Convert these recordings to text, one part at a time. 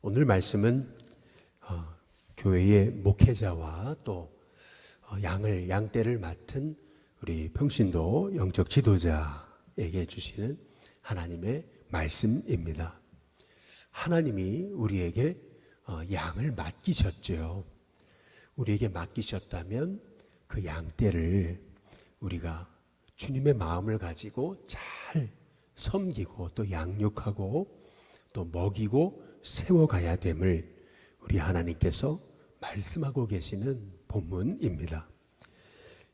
오늘 말씀은 교회의 목회자와 또 양떼를 맡은 우리 평신도 영적 지도자에게 주시는 하나님의 말씀입니다. 하나님이 우리에게 양을 맡기셨죠. 우리에게 맡기셨다면 그 양떼를 우리가 주님의 마음을 가지고 잘 섬기고 또 양육하고 또 먹이고 세워가야 됨을 우리 하나님께서 말씀하고 계시는 본문입니다.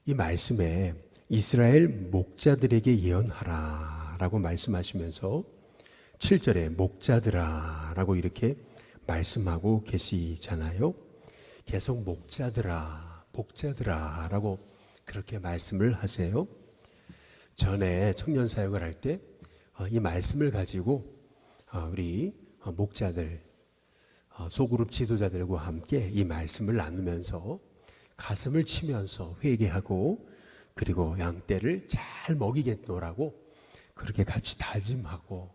이 말씀에 이스라엘 목자들에게 예언하라 라고 말씀하시면서 7절에 목자들아 라고 이렇게 말씀하고 계시잖아요. 계속 목자들아 라고 그렇게 말씀을 하세요. 전에 청년 사역을 할 때 이 말씀을 가지고 우리 목자들, 소그룹 지도자들과 함께 이 말씀을 나누면서 가슴을 치면서 회개하고 그리고 양떼를 잘 먹이겠노라고 그렇게 같이 다짐하고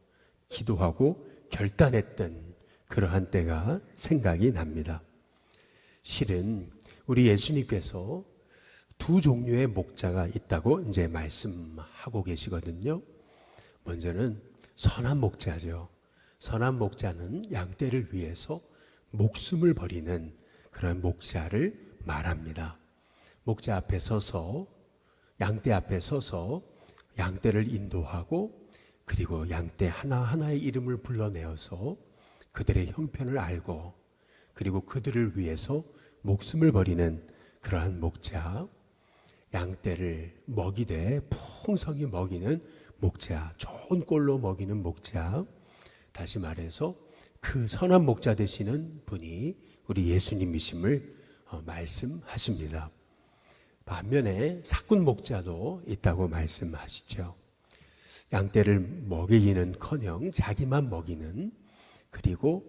기도하고 결단했던 그러한 때가 생각이 납니다. 실은 우리 예수님께서 두 종류의 목자가 있다고 이제 말씀하고 계시거든요. 먼저는 선한 목자죠. 선한 목자는 양떼를 위해서 목숨을 버리는 그런 목자를 말합니다. 목자 앞에 서서 양떼 앞에 서서 양떼를 인도하고 그리고 양떼 하나하나의 이름을 불러내어서 그들의 형편을 알고 그리고 그들을 위해서 목숨을 버리는 그러한 목자, 양떼를 먹이되 풍성히 먹이는 목자, 좋은 꼴로 먹이는 목자, 다시 말해서 그 선한 목자 되시는 분이 우리 예수님이심을 말씀하십니다. 반면에 사꾼 목자도 있다고 말씀하시죠. 양떼를 먹이기는커녕 자기만 먹이는 그리고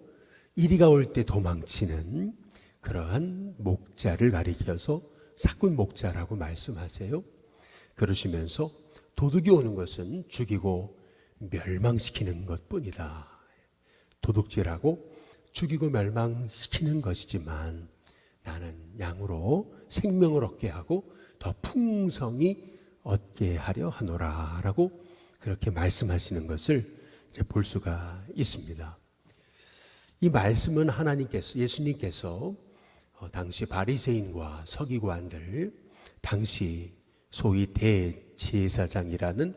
이리가 올 때 도망치는 그러한 목자를 가리켜서 사꾼 목자라고 말씀하세요. 그러시면서 도둑이 오는 것은 죽이고 멸망시키는 것뿐이다. 도둑질하고 죽이고 멸망시키는 것이지만 나는 양으로 생명을 얻게 하고 더 풍성히 얻게 하려 하노라 라고 그렇게 말씀하시는 것을 이제 볼 수가 있습니다. 이 말씀은 하나님께서, 예수님께서 당시 바리새인과 서기관들, 당시 소위 대제사장이라는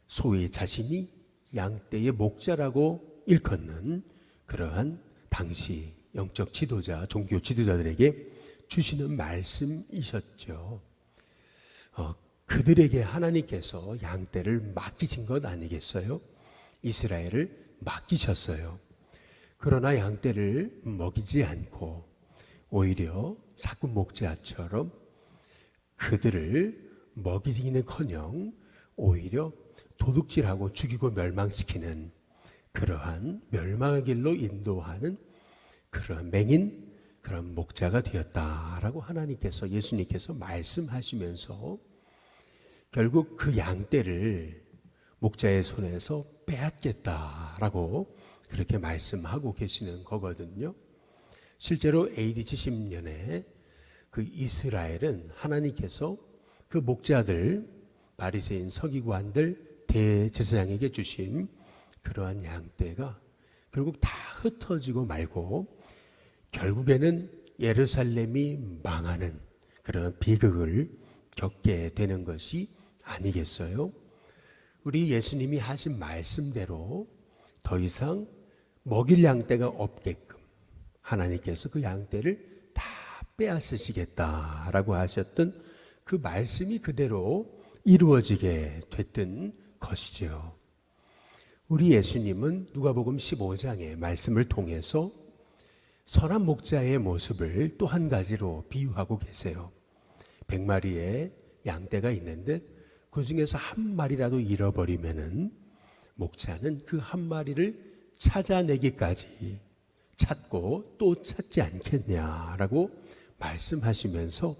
소위 자신이 양떼의 목자라고 일컫는 그러한 당시 영적 지도자, 종교 지도자들에게 주시는 말씀이셨죠. 그들에게 하나님께서 양떼를 맡기신 것 아니겠어요? 이스라엘을 맡기셨어요. 그러나 양떼를 먹이지 않고 오히려 사꾼 목자처럼 그들을 먹이기는커녕 오히려 도둑질하고 죽이고 멸망시키는 그러한 멸망의 길로 인도하는 그런 맹인 그런 목자가 되었다라고 하나님께서 예수님께서 말씀하시면서 결국 그 양떼를 목자의 손에서 빼앗겠다라고 그렇게 말씀하고 계시는 거거든요. 실제로 AD 70년에 그 이스라엘은 하나님께서 그 목자들, 바리새인 서기관들, 대제사장에게 주신 그러한 양떼가 결국 다 흩어지고 말고 결국에는 예루살렘이 망하는 그런 비극을 겪게 되는 것이 아니겠어요? 우리 예수님이 하신 말씀대로 더 이상 먹일 양떼가 없게끔 하나님께서 그 양떼를 다 빼앗으시겠다라고 하셨던 그 말씀이 그대로 이루어지게 됐던 것이죠. 우리 예수님은 누가복음 15장의 말씀을 통해서 선한 목자의 모습을 또 한 가지로 비유하고 계세요. 100마리의 양떼가 있는데 그 중에서 한 마리라도 잃어버리면은 목자는 그 한 마리를 찾아내기까지 찾고 또 찾지 않겠냐라고 말씀하시면서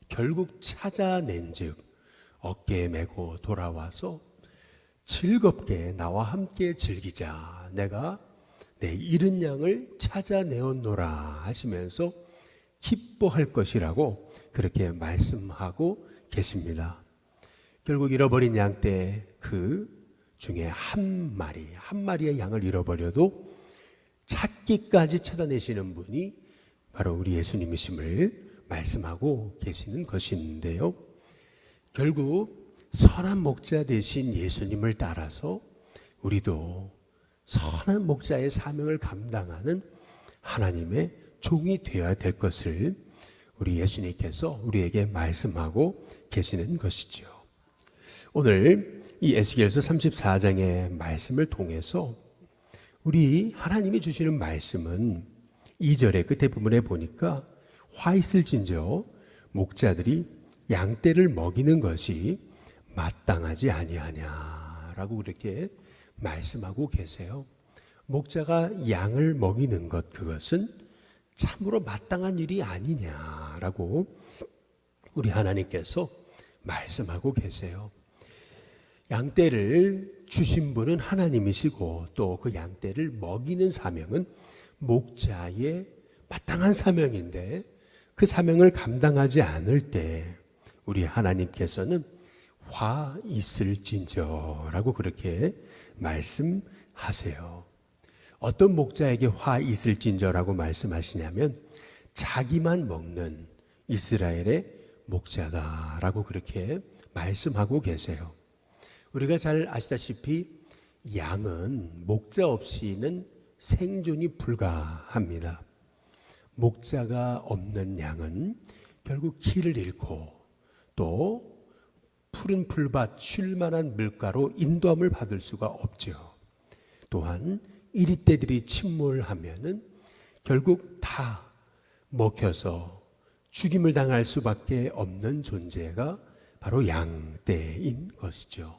결국 찾아낸 즉 어깨에 메고 돌아와서 즐겁게 나와 함께 즐기자. 내가 내 잃은 양을 찾 찾아내었노라 하시면서 기뻐할 것이라고 그렇게 말씀하고 계십니다. 결국 잃어버린 양떼 그 중에 한 마리의 양을 잃어버려도 찾기까지 찾아내시는 분이 바로 우리 예수님이심을 말씀하고 계시는 것인데요. 결국 선한 목자 되신 예수님을 따라서 우리도 선한 목자의 사명을 감당하는 하나님의 종이 되어야 될 것을 우리 예수님께서 우리에게 말씀하고 계시는 것이죠. 오늘 이 에스겔서 34장의 말씀을 통해서 우리 하나님이 주시는 말씀은 2절의 끝에 부분에 보니까 화 있을진저 목자들이 양떼를 먹이는 것이 마땅하지 아니하냐라고 그렇게 말씀하고 계세요. 목자가 양을 먹이는 것, 그것은 참으로 마땅한 일이 아니냐라고 우리 하나님께서 말씀하고 계세요. 양떼를 주신 분은 하나님이시고 또 그 양떼를 먹이는 사명은 목자의 마땅한 사명인데 그 사명을 감당하지 않을 때 우리 하나님께서는 화 있을진저라고 그렇게 말씀하세요. 어떤 목자에게 화 있을진저라고 말씀하시냐면 자기만 먹는 이스라엘의 목자다라고 그렇게 말씀하고 계세요. 우리가 잘 아시다시피 양은 목자 없이는 생존이 불가합니다. 목자가 없는 양은 결국 길을 잃고 또 푸른 풀밭 쉴 만한 물가로 인도함을 받을 수가 없죠. 또한 이리떼들이 침몰하면은 결국 다 먹혀서 죽임을 당할 수밖에 없는 존재가 바로 양떼인 것이죠.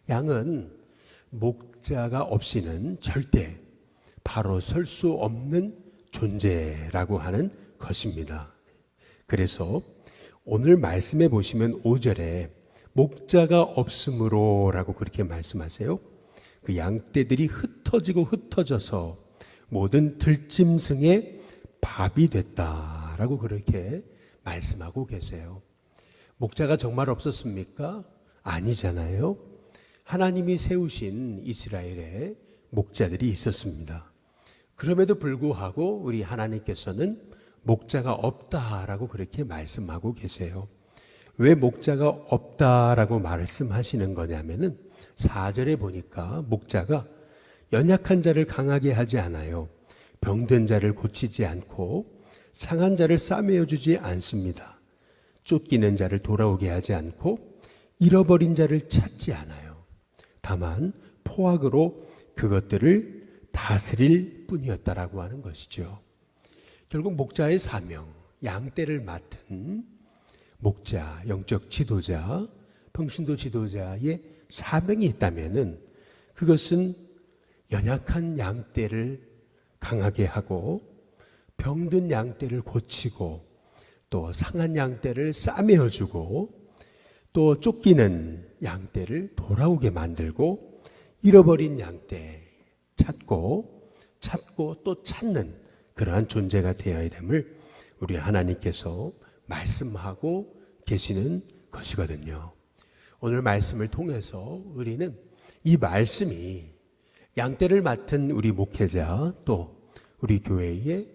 양은 목자가 없이는 절대 바로 설 수 없는 존재라고 하는 것입니다. 그래서 오늘 말씀해 보시면 5절에 목자가 없으므로 라고 그렇게 말씀하세요. 그 양떼들이 흩어져서 모든 들짐승의 밥이 됐다라고 그렇게 말씀하고 계세요. 목자가 정말 없었습니까? 아니잖아요. 하나님이 세우신 이스라엘에 목자들이 있었습니다. 그럼에도 불구하고 우리 하나님께서는 목자가 없다라고 그렇게 말씀하고 계세요. 왜 목자가 없다라고 말씀하시는 거냐면은 4절에 보니까 목자가 연약한 자를 강하게 하지 않아요. 병든 자를 고치지 않고 상한 자를 싸매어 주지 않습니다. 쫓기는 자를 돌아오게 하지 않고 잃어버린 자를 찾지 않아요. 다만 포악으로 그것들을 다스릴 뿐이었다라고 하는 것이죠. 결국 목자의 사명, 양떼를 맡은 목자, 영적 지도자, 평신도 지도자의 사명이 있다면은 그것은 연약한 양떼를 강하게 하고 병든 양떼를 고치고 또 상한 양떼를 싸매어 주고 또 쫓기는 양떼를 돌아오게 만들고 잃어버린 양떼 찾고 또 찾는 그러한 존재가 되어야 됨을 우리 하나님께서 말씀하고 계시는 것이거든요. 오늘 말씀을 통해서 우리는 이 말씀이 양떼를 맡은 우리 목회자 또 우리 교회의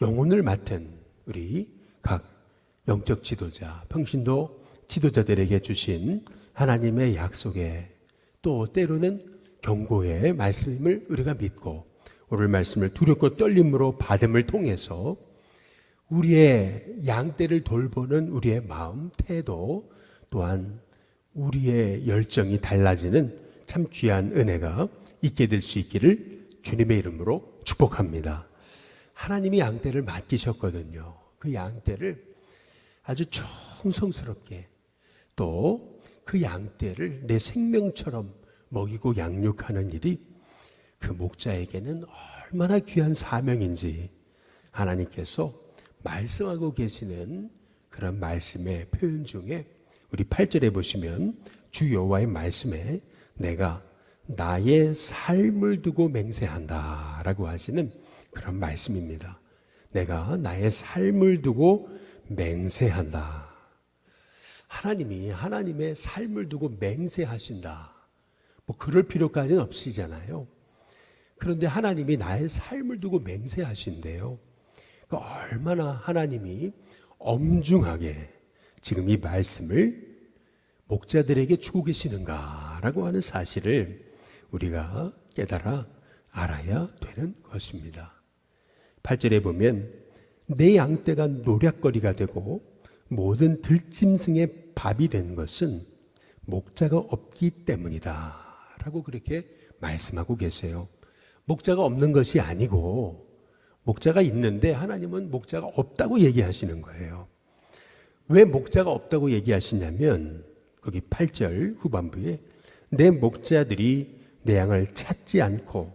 영혼을 맡은 우리 각 영적 지도자, 평신도 지도자들에게 주신 하나님의 약속에 또 때로는 경고의 말씀을 우리가 믿고 오늘 말씀을 두렵고 떨림으로 받음을 통해서 우리의 양떼를 돌보는 우리의 마음, 태도 또한 우리의 열정이 달라지는 참 귀한 은혜가 있게 될 수 있기를 주님의 이름으로 축복합니다. 하나님이 양떼를 맡기셨거든요. 그 양떼를 아주 정성스럽게 또 그 양떼를 내 생명처럼 먹이고 양육하는 일이 그 목자에게는 얼마나 귀한 사명인지 하나님께서 말씀하고 계시는 그런 말씀의 표현 중에 우리 8절에 보시면 주 여호와의 말씀에 내가 나의 삶을 두고 맹세한다 라고 하시는 그런 말씀입니다. 내가 나의 삶을 두고 맹세한다. 하나님이 하나님의 삶을 두고 맹세하신다. 뭐 그럴 필요까지는 없으시잖아요. 그런데 하나님이 나의 삶을 두고 맹세하신대요. 그러니까 얼마나 하나님이 엄중하게 지금 이 말씀을 목자들에게 주고 계시는가라고 하는 사실을 우리가 깨달아 알아야 되는 것입니다. 8절에 보면 내 양떼가 노략거리가 되고 모든 들짐승의 밥이 된 것은 목자가 없기 때문이다 라고 그렇게 말씀하고 계세요. 목자가 없는 것이 아니고 목자가 있는데 하나님은 목자가 없다고 얘기하시는 거예요. 왜 목자가 없다고 얘기하시냐면 거기 8절 후반부에 내 목자들이 내 양을 찾지 않고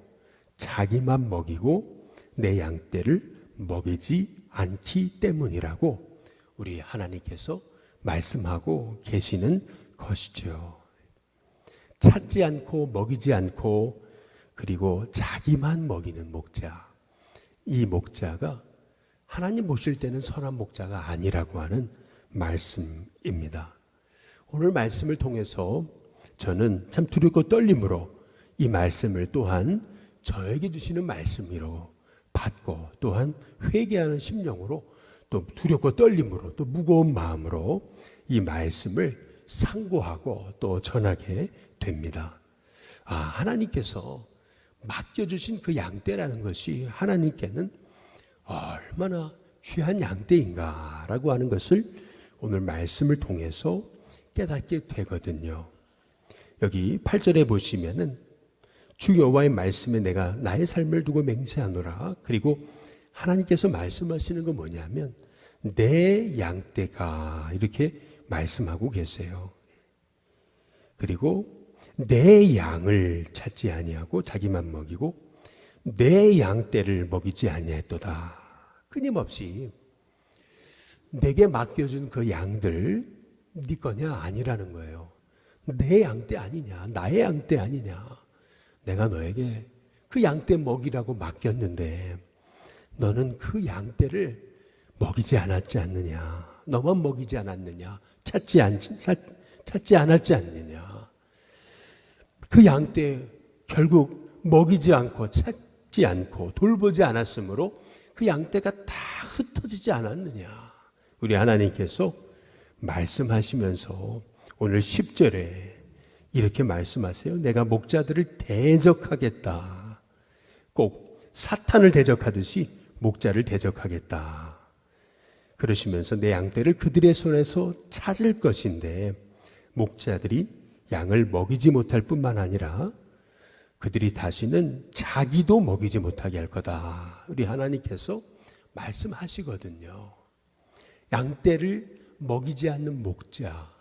자기만 먹이고 내 양떼를 먹이지 않기 때문이라고 우리 하나님께서 말씀하고 계시는 것이죠. 찾지 않고 먹이지 않고 그리고 자기만 먹이는 목자, 이 목자가 하나님 보실 때는 선한 목자가 아니라고 하는 말씀입니다. 오늘 말씀을 통해서 저는 참 두렵고 떨림으로 이 말씀을 또한 저에게 주시는 말씀으로 받고 또한 회개하는 심령으로 또 두렵고 떨림으로 또 무거운 마음으로 이 말씀을 상고하고 또 전하게 됩니다. 하나님께서 맡겨주신 그 양떼라는 것이 하나님께는 얼마나 귀한 양떼인가라고 하는 것을 오늘 말씀을 통해서 깨닫게 되거든요. 여기 8절에 보시면은 주 여호와의 말씀에 내가 나의 삶을 두고 맹세하노라. 그리고 하나님께서 말씀하시는 건 뭐냐면 내 양떼가 이렇게 말씀하고 계세요. 그리고 내 양을 찾지 아니하고 자기만 먹이고 내 양떼를 먹이지 아니했도다. 끊임없이 내게 맡겨준 그 양들 네 거냐 아니라는 거예요. 내 양떼 아니냐, 나의 양떼 아니냐. 내가 너에게 그 양떼 먹이라고 맡겼는데 너는 그 양떼를 먹이지 않았지 않느냐. 너만 먹이지 않았느냐. 찾지 않았지 않느냐. 그 양떼 결국 먹이지 않고 찾지 않고 돌보지 않았으므로 그 양떼가 다 흩어지지 않았느냐. 우리 하나님께서 말씀하시면서 오늘 10절에 이렇게 말씀하세요. 내가 목자들을 대적하겠다. 꼭 사탄을 대적하듯이 목자를 대적하겠다. 그러시면서 내 양떼를 그들의 손에서 찾을 것인데 목자들이 양을 먹이지 못할 뿐만 아니라 그들이 다시는 자기도 먹이지 못하게 할 거다. 우리 하나님께서 말씀하시거든요. 양떼를 먹이지 않는 목자,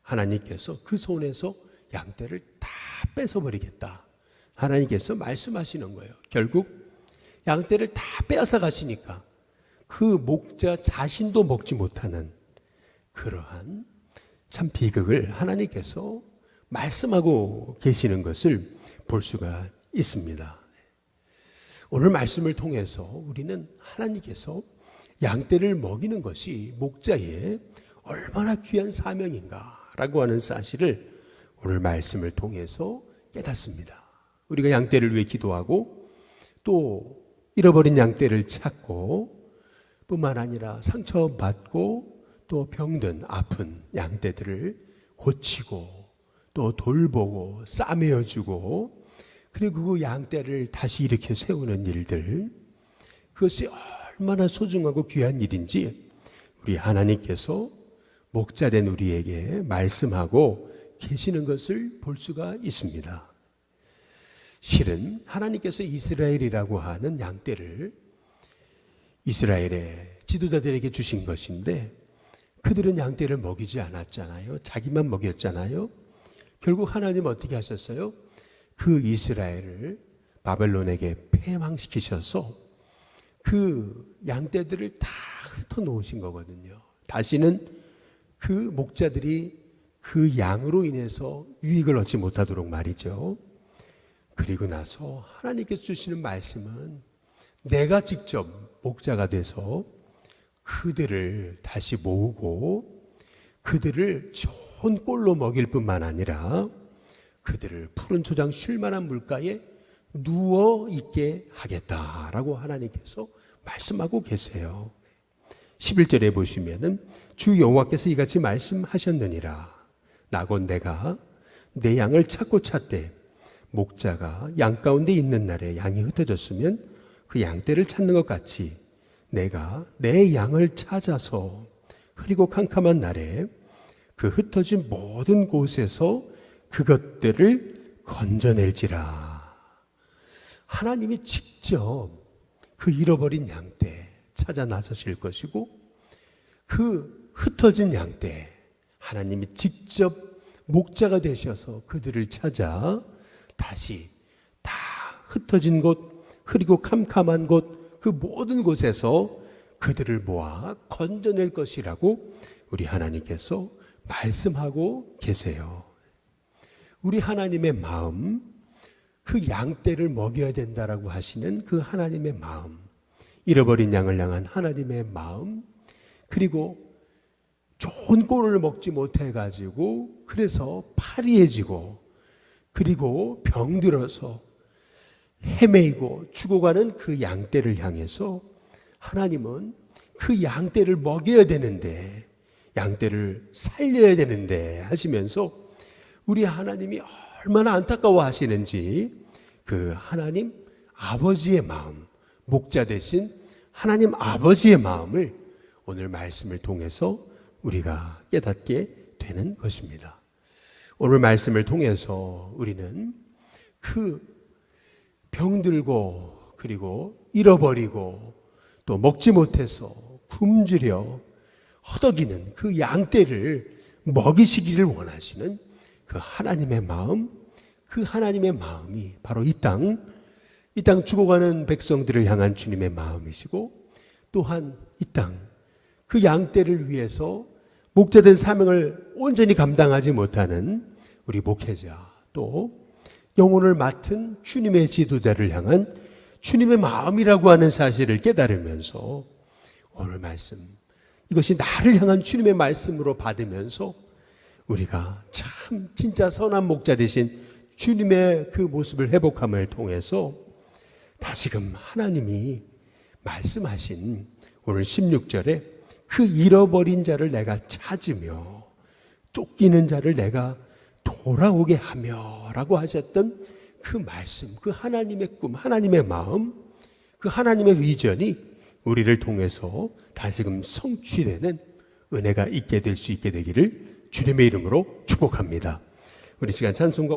하나님께서 그 손에서 양떼를 다 뺏어버리겠다. 하나님께서 말씀하시는 거예요. 결국 양떼를 다 빼앗아 가시니까 그 목자 자신도 먹지 못하는 그러한 참 비극을 하나님께서 말씀하고 계시는 것을 볼 수가 있습니다. 오늘 말씀을 통해서 우리는 하나님께서 양떼를 먹이는 것이 목자의 얼마나 귀한 사명인가라고 하는 사실을 오늘 말씀을 통해서 깨닫습니다. 우리가 양떼를 위해 기도하고 또 잃어버린 양떼를 찾고 뿐만 아니라 상처받고 또 병든 아픈 양떼들을 고치고 또 돌보고 싸매어주고 그리고 그 양떼를 다시 일으켜 세우는 일들, 그것이 얼마나 소중하고 귀한 일인지 우리 하나님께서 목자된 우리에게 말씀하고 계시는 것을 볼 수가 있습니다. 실은 하나님께서 이스라엘이라고 하는 양떼를 이스라엘의 지도자들에게 주신 것인데 그들은 양떼를 먹이지 않았잖아요. 자기만 먹였잖아요. 결국 하나님 어떻게 하셨어요? 그 이스라엘을 바벨론에게 패망시키셔서 그 양떼들을 다 흩어놓으신 거거든요. 다시는 그 목자들이 그 양으로 인해서 유익을 얻지 못하도록 말이죠. 그리고 나서 하나님께서 주시는 말씀은 내가 직접 목자가 돼서 그들을 다시 모으고 그들을 좋은 꼴로 먹일 뿐만 아니라 그들을 푸른 초장 쉴 만한 물가에 누워 있게 하겠다라고 하나님께서 말씀하고 계세요. 11절에 보시면은 주 여호와께서 이같이 말씀하셨느니라. 나 곧 내가 내 양을 찾고 찾되 목자가 양 가운데 있는 날에 양이 흩어졌으면 그 양떼를 찾는 것 같이 내가 내 양을 찾아서 흐리고 캄캄한 날에 그 흩어진 모든 곳에서 그것들을 건져낼지라. 하나님이 직접 그 잃어버린 양떼 찾아 나서실 것이고 그 흩어진 양떼 하나님이 직접 목자가 되셔서 그들을 찾아 다시 다 흩어진 곳, 흐리고 캄캄한 곳, 그 모든 곳에서 그들을 모아 건져낼 것이라고 우리 하나님께서 말씀하고 계세요. 우리 하나님의 마음, 그 양떼를 먹여야 된다라고 하시는 그 하나님의 마음, 잃어버린 양을 향한 하나님의 마음, 그리고 좋은 꼴을 먹지 못해가지고 그래서 파리해지고 그리고 병들어서 헤매이고 죽어가는 그 양떼를 향해서 하나님은 그 양떼를 먹여야 되는데 양떼를 살려야 되는데 하시면서 우리 하나님이 얼마나 안타까워 하시는지 그 하나님 아버지의 마음, 목자 되신 하나님 아버지의 마음을 오늘 말씀을 통해서 우리가 깨닫게 되는 것입니다. 오늘 말씀을 통해서 우리는 그 병들고 그리고 잃어버리고 또 먹지 못해서 굶주려 허덕이는 그 양떼를 먹이시기를 원하시는 그 하나님의 마음, 그 하나님의 마음이 바로 이 땅 죽어가는 백성들을 향한 주님의 마음이시고 또한 이 땅 그 양떼를 위해서 목자된 사명을 온전히 감당하지 못하는 우리 목회자 또 영혼을 맡은 주님의 지도자를 향한 주님의 마음이라고 하는 사실을 깨달으면서 오늘 말씀 이것이 나를 향한 주님의 말씀으로 받으면서 우리가 참 진짜 선한 목자 되신 주님의 그 모습을 회복함을 통해서 다시금 하나님이 말씀하신 오늘 16절에 그 잃어버린 자를 내가 찾으며 쫓기는 자를 내가 돌아오게 하며 라고 하셨던 그 말씀, 그 하나님의 꿈, 하나님의 마음, 그 하나님의 비전이 우리를 통해서 다시금 성취되는 은혜가 있게 될 수 있게 되기를 주님의 이름으로 축복합니다. 우리 시간 찬송가